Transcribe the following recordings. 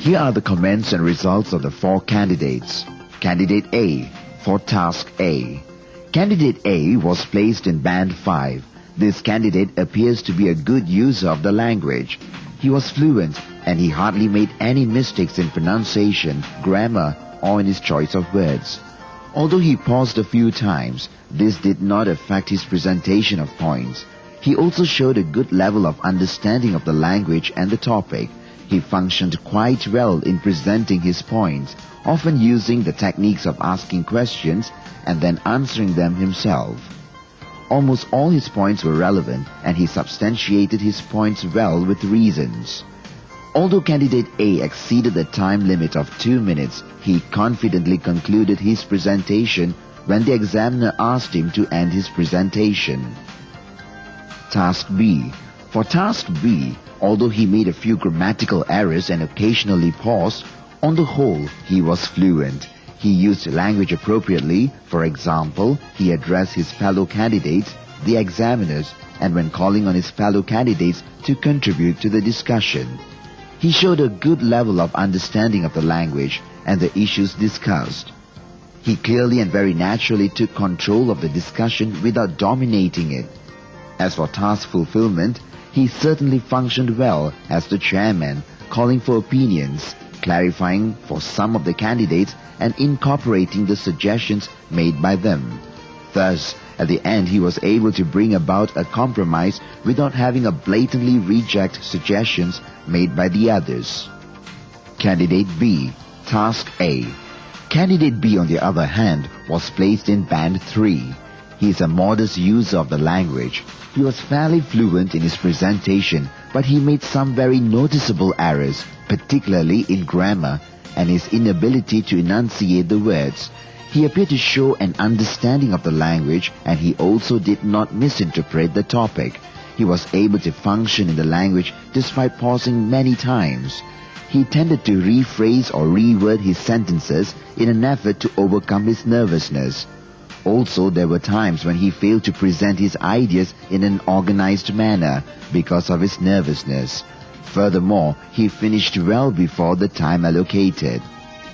Here are the comments and results of the 4 candidates. Candidate A for Task A. Candidate A was placed in Band 5. This candidate appears to be a good user of the language. He was fluent and he hardly made any mistakes in pronunciation, grammar, or in his choice of words. Although he paused a few times, this did not affect his presentation of points. He also showed a good level of understanding of the language and the topic. He functioned quite well in presenting his points, often using the techniques of asking questions and then answering them himself. Almost all his points were relevant, and he substantiated his points well with reasons. Although candidate A exceeded the time limit of 2 minutes, he confidently concluded his presentation when the examiner asked him to end his presentation. Task B. For Task B, although he made a few grammatical errors and occasionally paused, on the whole, he was fluent. He used language appropriately. For example, he addressed his fellow candidates, the examiners, and when calling on his fellow candidates to contribute to the discussion. He showed a good level of understanding of the language and the issues discussed. He clearly and very naturally took control of the discussion without dominating it. As for task fulfillment, he certainly functioned well as the chairman, calling for opinions, clarifying for some of the candidates, and incorporating the suggestions made by them. Thus, at the end he was able to bring about a compromise without having to blatantly reject suggestions made by the others. Candidate B, Task A. Candidate B, on the other hand, was placed in Band 3. He is a modest user of the language. He was fairly fluent in his presentation, but he made some very noticeable errors, particularly in grammar and his inability to enunciate the words. He appeared to show an understanding of the language, and he also did not misinterpret the topic. He was able to function in the language despite pausing many times. He tended to rephrase or reword his sentences in an effort to overcome his nervousness. Also, there were times when he failed to present his ideas in an organized manner because of his nervousness. Furthermore, he finished well before the time allocated.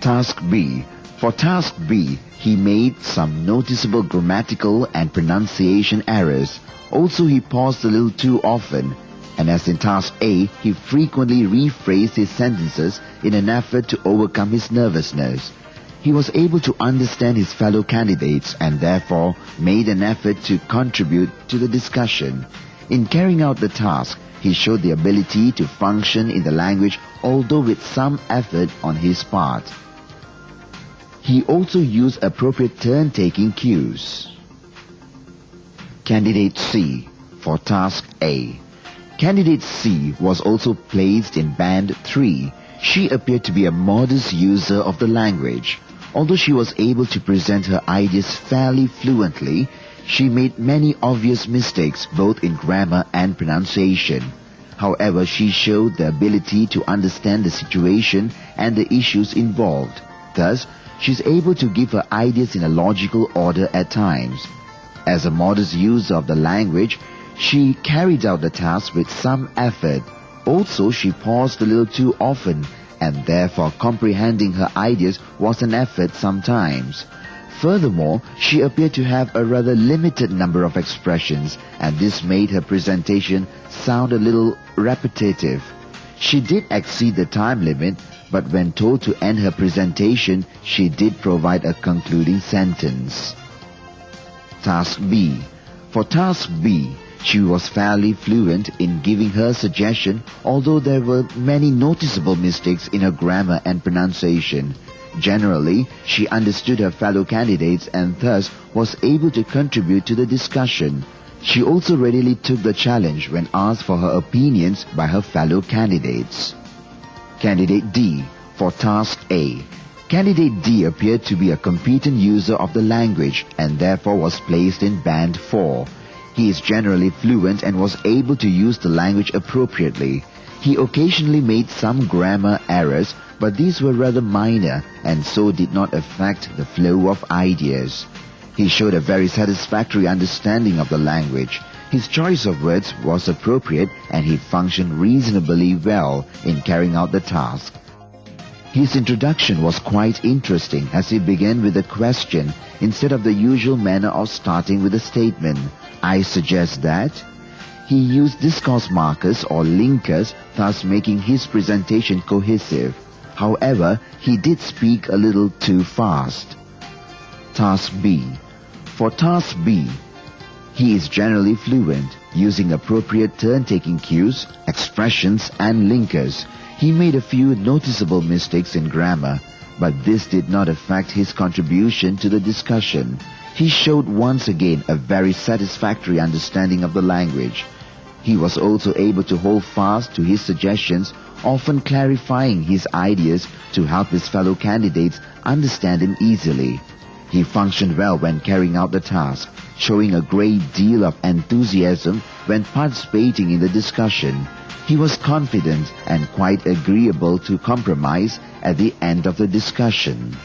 Task B. For Task B, he made some noticeable grammatical and pronunciation errors. Also, he paused a little too often. And as in Task A, he frequently rephrased his sentences in an effort to overcome his nervousness. He was able to understand his fellow candidates and therefore made an effort to contribute to the discussion. In carrying out the task, he showed the ability to function in the language, although with some effort on his part. He also used appropriate turn-taking cues. Candidate C for Task A. Candidate C was also placed in Band 3. She appeared to be a modest user of the language. Although she was able to present her ideas fairly fluently, she made many obvious mistakes both in grammar and pronunciation. However, she showed the ability to understand the situation and the issues involved. Thus, she is able to give her ideas in a logical order at times. As a modest user of the language, she carried out the task with some effort. Also, she paused a little too often, and therefore comprehending her ideas was an effort sometimes. Furthermore, she appeared to have a rather limited number of expressions, and this made her presentation sound a little repetitive. She did exceed the time limit, but when told to end her presentation, she did provide a concluding sentence. Task B. For Task B, she was fairly fluent in giving her suggestion, although there were many noticeable mistakes in her grammar and pronunciation. Generally, she understood her fellow candidates and thus was able to contribute to the discussion. She also readily took the challenge when asked for her opinions by her fellow candidates. Candidate D for Task A. Candidate D appeared to be a competent user of the language and therefore was placed in Band 4. He is generally fluent and was able to use the language appropriately. He occasionally made some grammar errors, but these were rather minor and so did not affect the flow of ideas. He showed a very satisfactory understanding of the language. His choice of words was appropriate and he functioned reasonably well in carrying out the task. His introduction was quite interesting as he began with a question instead of the usual manner of starting with a statement. I suggest that. He used discourse markers or linkers, thus making his presentation cohesive. However, he did speak a little too fast. Task B. For Task B, he is generally fluent, using appropriate turn-taking cues, expressions and linkers. He made a few noticeable mistakes in grammar, but this did not affect his contribution to the discussion. He showed once again a very satisfactory understanding of the language. He was also able to hold fast to his suggestions, often clarifying his ideas to help his fellow candidates understand him easily. He functioned well when carrying out the task, showing a great deal of enthusiasm when participating in the discussion. He was confident and quite agreeable to compromise at the end of the discussion.